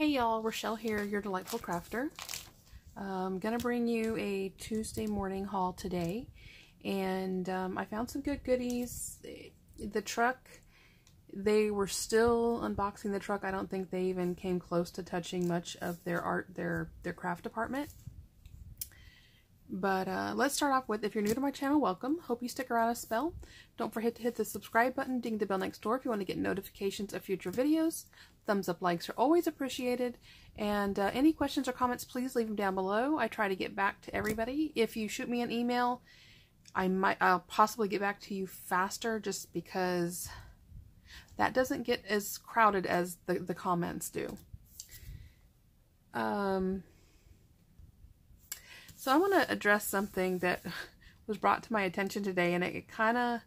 Hey y'all, Rochelle here, your delightful crafter. I'm gonna bring you a Tuesday morning haul today, and I found some good goodies. The truck, they were still unboxing the truck. I don't think they even came close to touching much of their craft department. But let's start off with, if you're new to my channel, welcome. Hope you stick around a spell. Don't forget to hit the subscribe button, ding the bell next door if you want to get notifications of future videos. Thumbs up, likes are always appreciated. And any questions or comments, please leave them down below. I try to get back to everybody. If you shoot me an email, I'll possibly get back to you faster, just because that doesn't get as crowded as the comments do. So I want to address something that was brought to my attention today, and it kind of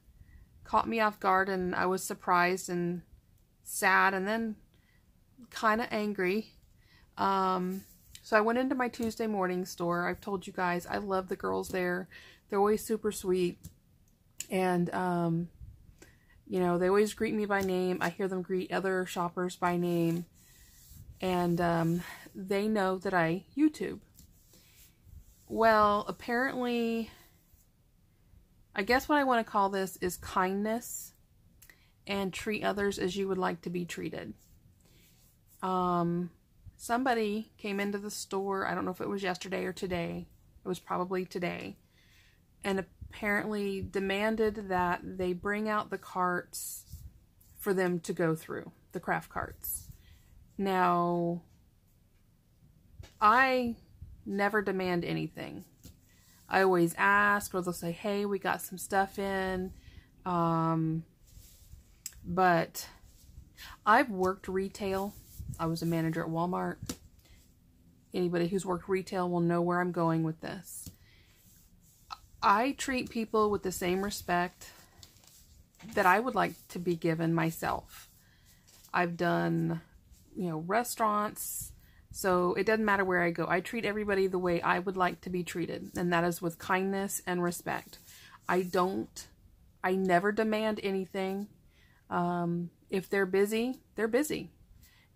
caught me off guard, and I was surprised and sad and then kind of angry. So I went into my Tuesday morning store. I've told you guys I love the girls there. They're always super sweet, and you know, they always greet me by name. I hear them greet other shoppers by name, and they know that I YouTube. Well, apparently, I guess what I want to call this is kindness and treat others as you would like to be treated. Somebody came into the store, I don't know if it was yesterday or today, it was probably today, and apparently demanded that they bring out the carts for them to go through, the craft carts. Now, I never demand anything. I always ask, or they'll say, hey, we got some stuff in. But I've worked retail. I was a manager at Walmart. Anybody who's worked retail will know where I'm going with this. I treat people with the same respect that I would like to be given myself. I've done, you know, restaurants. So it doesn't matter where I go. I treat everybody the way I would like to be treated. And that is with kindness and respect. I never demand anything. If they're busy, they're busy.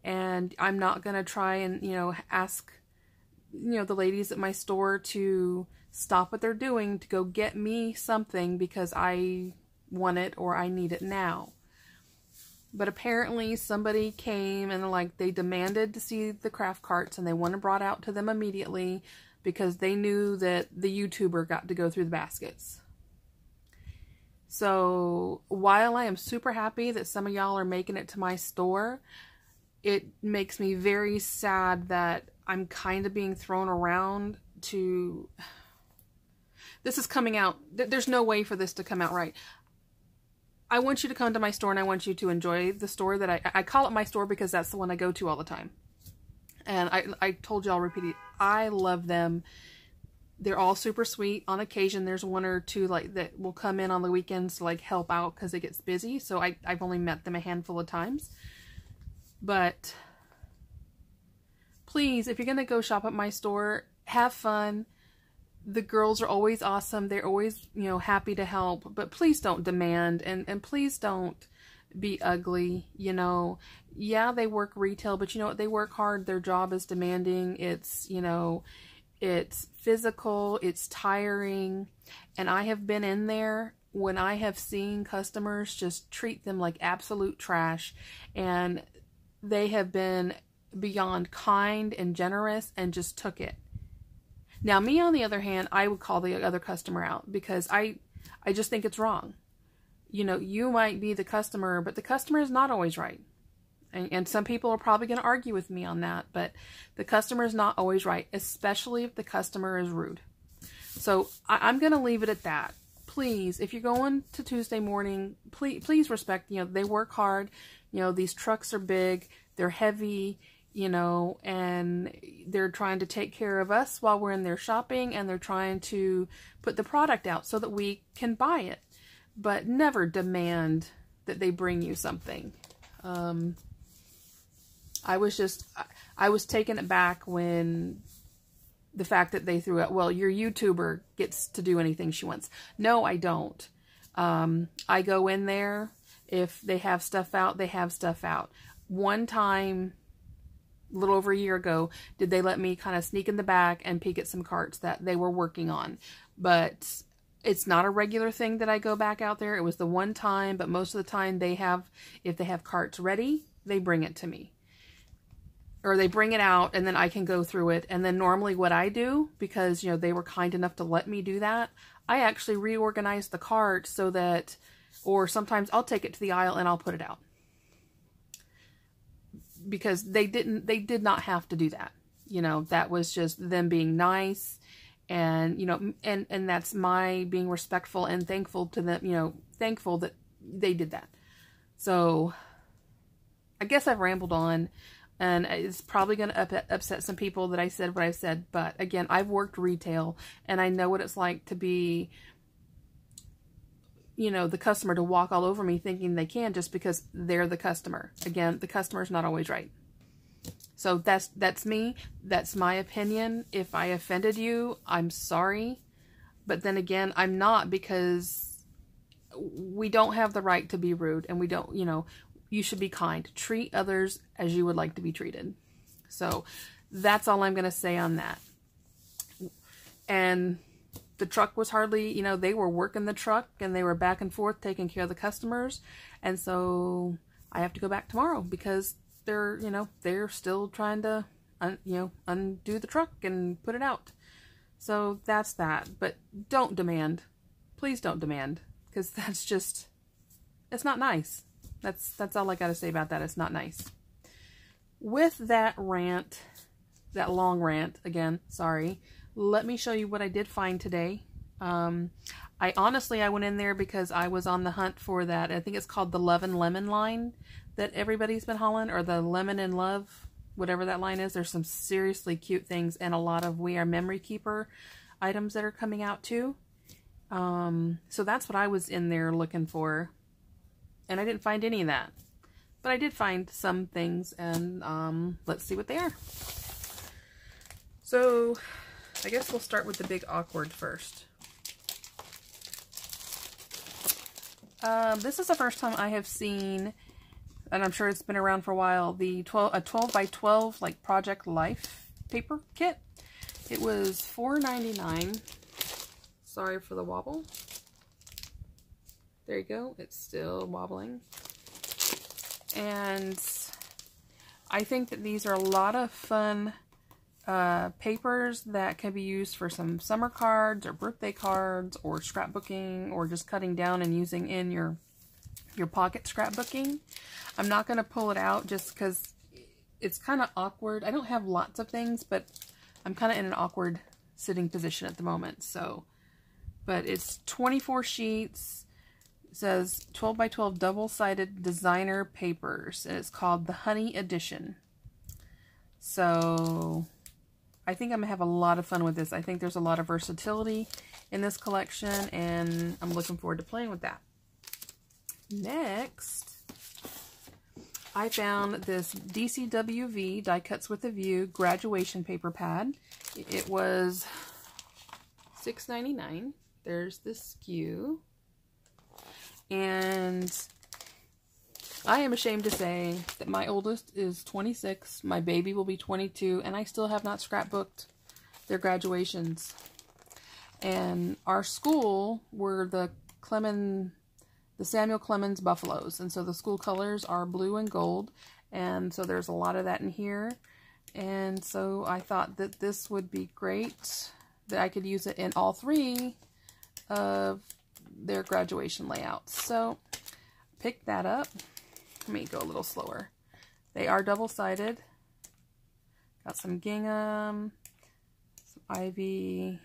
And I'm not going to try and, you know, ask, you know, the ladies at my store to stop what they're doing to go get me something because I want it or I need it now. But apparently somebody came and they demanded to see the craft carts, and they wanted brought out to them immediately because they knew that the YouTuber got to go through the baskets. So while I am super happy that some of y'all are making it to my store, it makes me very sad that I'm kind of being thrown around to... This is coming out... There's no way for this to come out right. I want you to come to my store, and I want you to enjoy the store that I call it my store because that's the one I go to all the time. And I told you, I'll repeat it. I love them. They're all super sweet. On occasion, there's one or two that will come in on the weekends to help out because it gets busy. So I've only met them a handful of times. But please, if you're going to go shop at my store, have fun. The girls are always awesome. They're always, you know, happy to help. But please don't demand, and please don't be ugly, you know. Yeah, they work retail, but you know what? They work hard. Their job is demanding. It's, you know, it's physical. It's tiring. And I have been in there when I have seen customers just treat them like absolute trash. And they have been beyond kind and generous and just took it. Now, me, on the other hand, I would call the other customer out because I just think it's wrong. You know, you might be the customer, but the customer is not always right. And some people are probably going to argue with me on that, but the customer is not always right, especially if the customer is rude. So I'm going to leave it at that. Please, if you're going to Tuesday morning, please respect, you know, they work hard. You know, these trucks are big, they're heavy, you know, and they're trying to take care of us while we're in there shopping, and they're trying to put the product out so that we can buy it. But never demand that they bring you something. I was taken aback when the fact that they threw out, well, your YouTuber gets to do anything she wants. No, I don't. I go in there. If they have stuff out, they have stuff out. One time a little over a year ago, did they let me kind of sneak in the back and peek at some carts that they were working on. But it's not a regular thing that I go back out there. It was the one time, but most of the time they have, if they have carts ready, they bring it to me. Or they bring it out and then I can go through it. And then normally what I do, because, you know, they were kind enough to let me do that, I actually reorganize the cart so that, or sometimes I'll take it to the aisle and I'll put it out. Because they did not have to do that. You know, that was just them being nice, and, you know, and that's my being respectful and thankful to them, you know, thankful that they did that. So I guess I've rambled on, and it's probably going to upset some people that I said what I said, but again, I've worked retail and I know what it's like to be, you know, the customer to walk all over me thinking they can just because they're the customer. Again, the customer's not always right. So that's me. That's my opinion. If I offended you, I'm sorry. But then again, I'm not, because we don't have the right to be rude, and we don't, you know, you should be kind. Treat others as you would like to be treated. So that's all I'm going to say on that. And the truck was hardly, you know, they were working the truck and they were back and forth taking care of the customers. And so I have to go back tomorrow because they're, you know, they're still trying to, undo the truck and put it out. So that's that. But don't demand. Please don't demand, because that's just, it's not nice. That's all I got to say about that. It's not nice. With that rant, that long rant, again, sorry. Let me show you what I did find today. I went in there because I was on the hunt for that. I think it's called the Love and Lemon line that everybody's been hauling, or the Lemon and Love, whatever that line is. There's some seriously cute things and a lot of We Are Memory Keeper items that are coming out too. So that's what I was in there looking for. And I didn't find any of that. But I did find some things, and let's see what they are. So I guess we'll start with the big awkward first. This is the first time I have seen, and I'm sure it's been around for a while, a 12 by 12 like Project Life paper kit. It was $4.99. Sorry for the wobble. There you go. It's still wobbling. And I think that these are a lot of fun papers that can be used for some summer cards or birthday cards or scrapbooking, or just cutting down and using in your pocket scrapbooking. I'm not going to pull it out just because it's kind of awkward. I don't have lots of things, but I'm kind of in an awkward sitting position at the moment. So, but it's 24 sheets. It says 12 by 12 double-sided designer papers, and it's called the Honey Edition. So I think I'm going to have a lot of fun with this. I think there's a lot of versatility in this collection, and I'm looking forward to playing with that. Next, I found this DCWV, Die Cuts with a View, graduation paper pad. It was $6.99. There's the SKU. And I am ashamed to say that my oldest is 26, my baby will be 22, and I still have not scrapbooked their graduations. And our school were the Samuel Clemens Buffaloes, and so the school colors are blue and gold, and so there's a lot of that in here. And so I thought that this would be great, that I could use it in all three of their graduation layouts. So pick that up. Let me go a little slower. They are double-sided. Got some gingham, some ivy,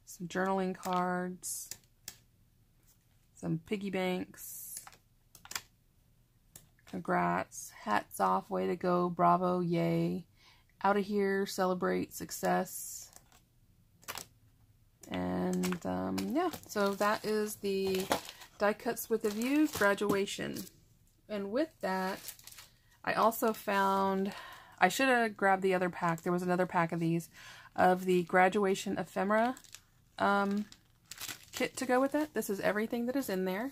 some journaling cards, some piggy banks. Congrats, hats off, way to go, bravo, yay. Out of here, celebrate success. And yeah, so that is the Die Cuts with a View graduation. And with that, I also found, I should have grabbed the other pack. There was another pack of these, of the graduation ephemera kit to go with it. This is everything that is in there.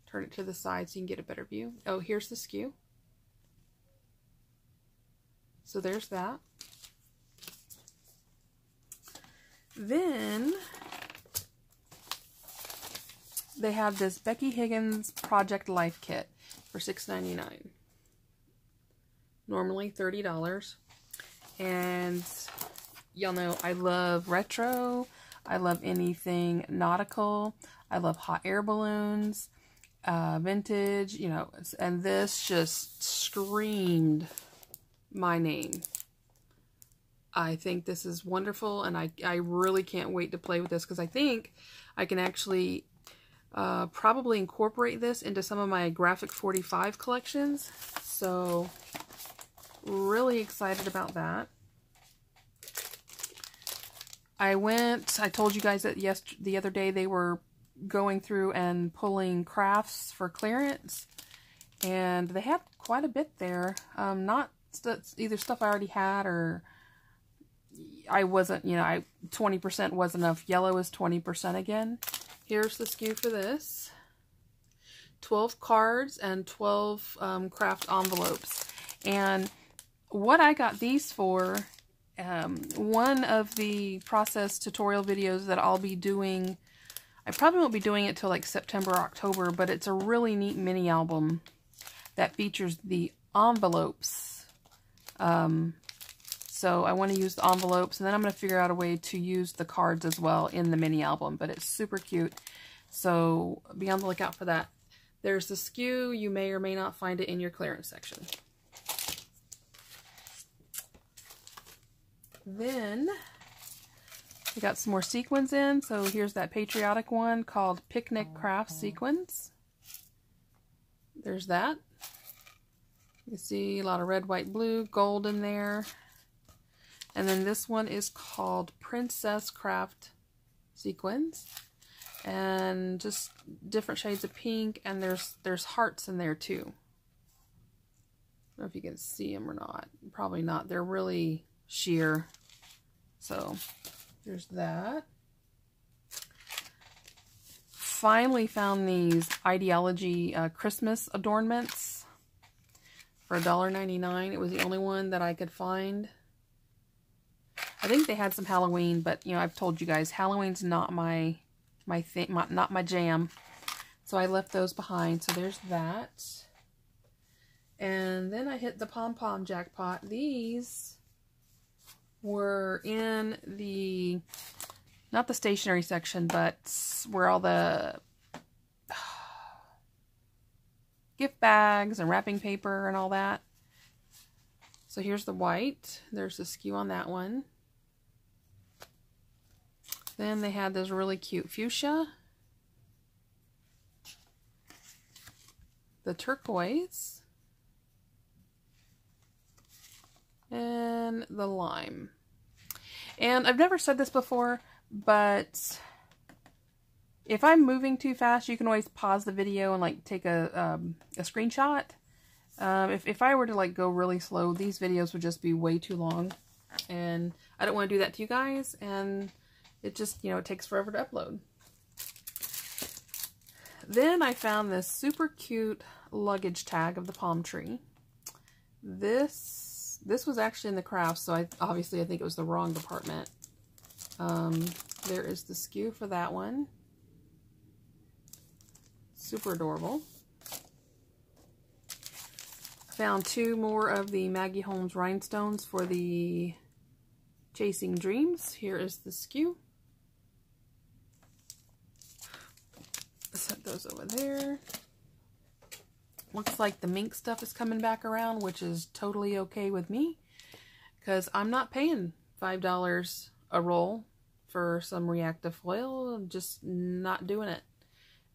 Turn it to the side so you can get a better view. Oh, here's the SKU. So there's that. Then they have this Becky Higgins Project Life Kit for $6.99. Normally $30. And y'all know I love retro. I love anything nautical. I love hot air balloons, vintage, you know, and this just screamed my name. I think this is wonderful, and I really can't wait to play with this, because I think I can actually probably incorporate this into some of my Graphic 45 collections. So really excited about that. I told you guys that the other day they were going through and pulling crafts for clearance, and they had quite a bit there. Not either stuff I already had, or I wasn't, you know, 20% was enough. Yellow is 20% again. Here's the SKU for this. 12 cards and 12 craft envelopes. And what I got these for, one of the process tutorial videos that I'll be doing, I probably won't be doing it till like September or October, but it's a really neat mini album that features the envelopes. So I want to use the envelopes, and then I'm going to figure out a way to use the cards as well in the mini album, but it's super cute. So be on the lookout for that. There's the SKU. You may or may not find it in your clearance section. Then we got some more sequins in. So here's that patriotic one called Picnic Craft Sequins. There's that. You see a lot of red, white, blue, gold in there. And then this one is called Princess Craft Sequins. And just different shades of pink, and there's hearts in there too. I don't know if you can see them or not. Probably not. They're really sheer. So there's that. Finally found these Ideology Christmas adornments for $1.99. It was the only one that I could find. I think they had some Halloween, but you know, I've told you guys Halloween's not my thing, not my jam. So I left those behind. So there's that. And then I hit the pom-pom jackpot. These were in the, not the stationery section, but where all the gift bags and wrapping paper and all that. So here's the white. There's the SKU on that one. Then they had this really cute fuchsia, the turquoise, and the lime. And I've never said this before, but if I'm moving too fast, you can always pause the video and like take a screenshot. If I were to like go really slow, these videos would just be way too long, and I don't want to do that to you guys, and it just, you know, it takes forever to upload. Then I found this super cute luggage tag of the palm tree. This was actually in the crafts, so obviously I think it was the wrong department. There is the SKU for that one. Super adorable. Found two more of the Maggie Holmes rhinestones for the Chasing Dreams. Here is the SKU. Set those over there. Looks like the mink stuff is coming back around, which is totally okay with me, because I'm not paying $5 a roll for some reactive foil. I'm just not doing it.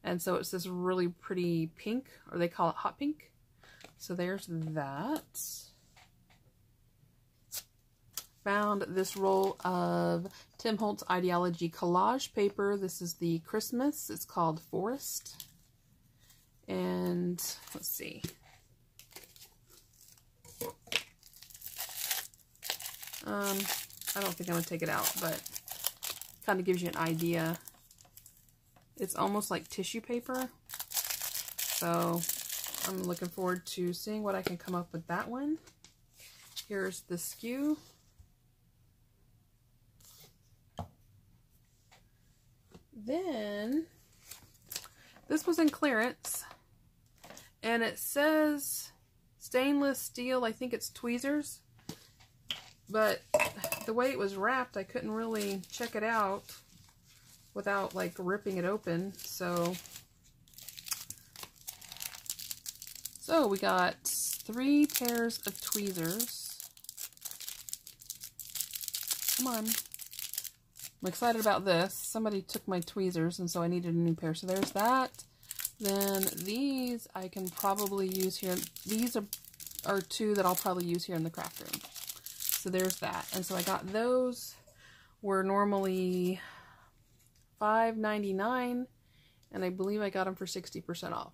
And so it's this really pretty pink, or they call it hot pink. So there's that. Found this roll of Tim Holtz Ideology collage paper. This is the Christmas. It's called Forest. And let's see. I don't think I'm going to take it out, but kind of gives you an idea. It's almost like tissue paper. So I'm looking forward to seeing what I can come up with that one. Here's the SKU. Then, this was in clearance, and it says stainless steel, I think it's tweezers, but the way it was wrapped, I couldn't really check it out without like ripping it open. So we got 3 pairs of tweezers. Come on. I'm excited about this. Somebody took my tweezers, and so I needed a new pair. So there's that. Then these I can probably use here. These are 2 that I'll probably use here in the craft room. So there's that. And so I got those. Were normally $5.99, and I believe I got them for 60% off.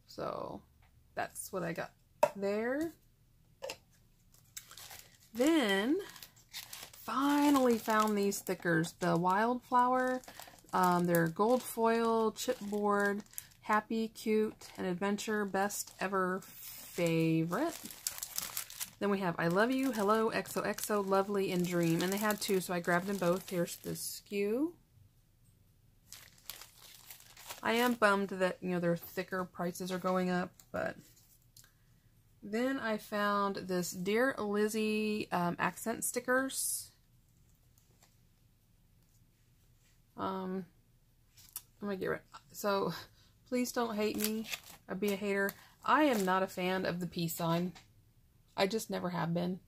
So that's what I got there. Then finally found these stickers, the Wildflower. They're gold foil, chipboard, happy, cute, and adventure, best ever, favorite. Then we have I love you, hello, XOXO, lovely, and dream. And they had 2, so I grabbed them both. Here's the SKU. I am bummed that, you know, their thicker prices are going up, but then I found this Dear Lizzie accent stickers. I'm gonna get rid. So please don't hate me or be a hater. I am not a fan of the peace sign. I just never have been.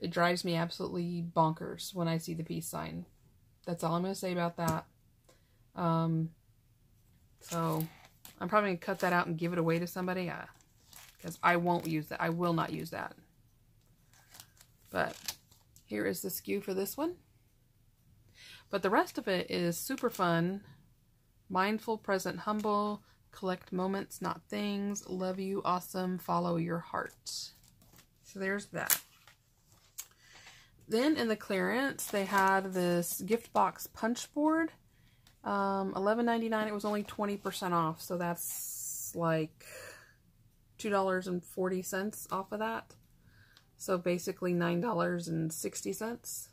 It drives me absolutely bonkers when I see the peace sign. That's all I'm gonna say about that. So I'm probably gonna cut that out and give it away to somebody. Because I won't use that. I will not use that. But here is the SKU for this one. But the rest of it is super fun. Mindful, present, humble. Collect moments, not things. Love you, awesome. Follow your heart. So there's that. Then in the clearance, they had this gift box punch board. $11.99. It was only 20% off. So that's like $2.40 off of that. So basically $9.60.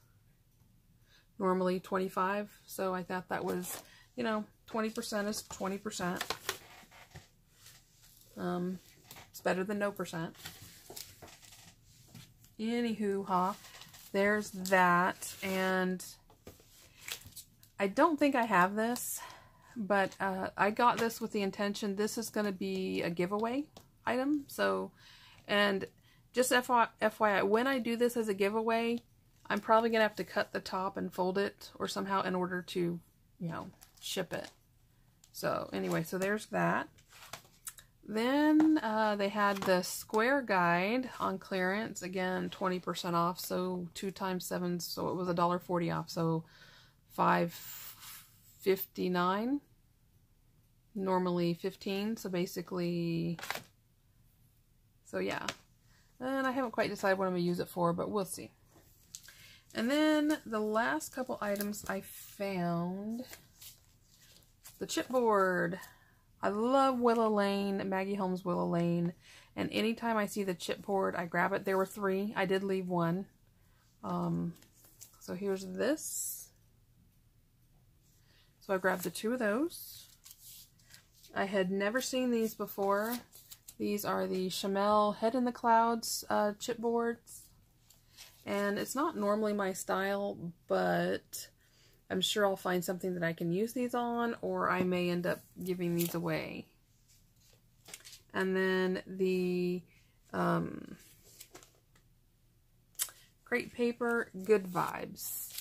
Normally $25. So I thought that was, you know, 20% is 20%. It's better than no percent. Anywho, there's that. And I don't think I have this, but I got this with the intention this is going to be a giveaway item. So, and just FYI, when I do this as a giveaway, I'm probably going to have to cut the top and fold it or somehow in order to, you know, ship it. So anyway, so there's that. Then they had the square guide on clearance. Again, 20% off. So 2 times 7, so it was $1.40 off. So $5.59. Normally $15. So basically, so yeah. And I haven't quite decided what I'm going to use it for, but we'll see. And then the last couple items I found, the chipboard. I love Willow Lane, Maggie Holmes Willow Lane, and anytime I see the chipboard, I grab it. There were 3. I did leave 1. So here's this. So I grabbed the 2 of those. I had never seen these before. These are the Shammy Head in the Clouds chipboards. And it's not normally my style, but I'm sure I'll find something that I can use these on, or I may end up giving these away. And then the Crate Paper Good Vibes.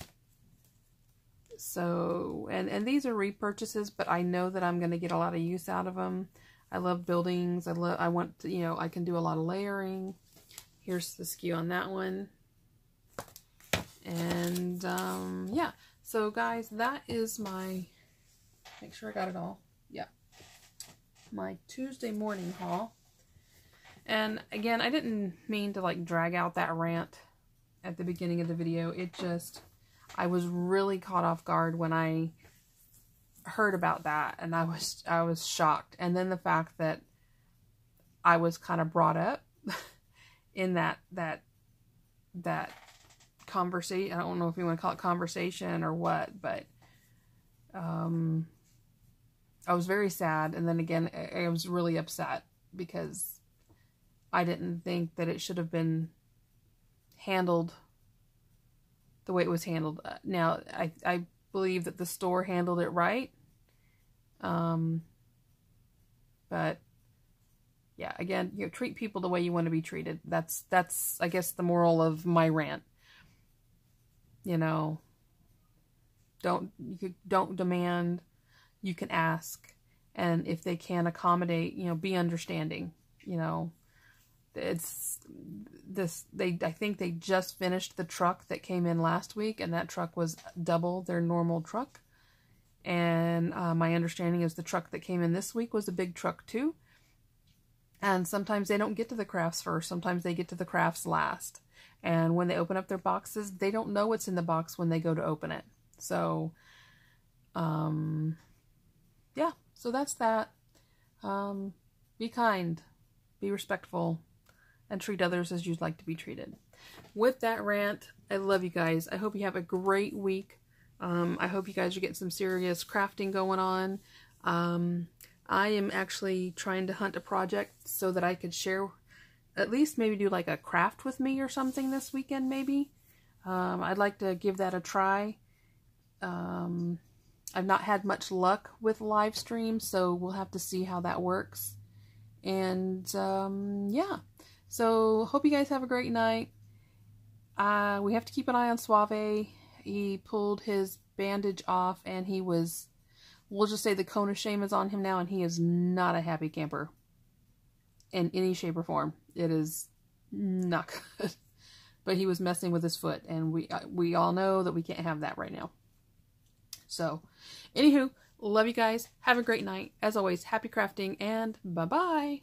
So, and these are repurchases, but I know that I'm going to get a lot of use out of them. I love buildings. I want to, you know, I can do a lot of layering. Here's the SKU on that one. And, yeah. So, guys, that is my, make sure I got it all. Yeah. My Tuesday morning haul. And, again, I didn't mean to, like, drag out that rant at the beginning of the video. It just, I was really caught off guard when I heard about that. And I was shocked. And then the fact that I was kind of brought up in that conversation. I don't know if you want to call it conversation or what, but I was very sad. And then again, I was really upset because I didn't think that it should have been handled the way it was handled. Now, I believe that the store handled it right. But yeah, again, treat people the way you want to be treated. That's I guess the moral of my rant. Don't demand. You can ask, and if they can accommodate, be understanding. It's this. I think they just finished the truck that came in last week, and that truck was double their normal truck. And my understanding is the truck that came in this week was a big truck too. And sometimes they don't get to the crafts first. Sometimes they get to the crafts last. And when they open up their boxes, they don't know what's in the box when they go to open it. So, yeah. So that's that. Be kind. Be respectful. And treat others as you'd like to be treated. With that rant, I love you guys. I hope you have a great week. I hope you guys are getting some serious crafting going on. I am actually trying to hunt a project so that I could share, at least maybe do like a craft with me or something this weekend maybe. I'd like to give that a try. I've not had much luck with live streams, so we'll have to see how that works. And yeah, so hope you guys have a great night. We have to keep an eye on Suave. He pulled his bandage off, and he was, we'll just say the cone of shame is on him now, and he is not a happy camper in any shape or form. It is not good. But he was messing with his foot, and we all know that we can't have that right now. So, anywho, love you guys. Have a great night. As always, happy crafting, and bye-bye.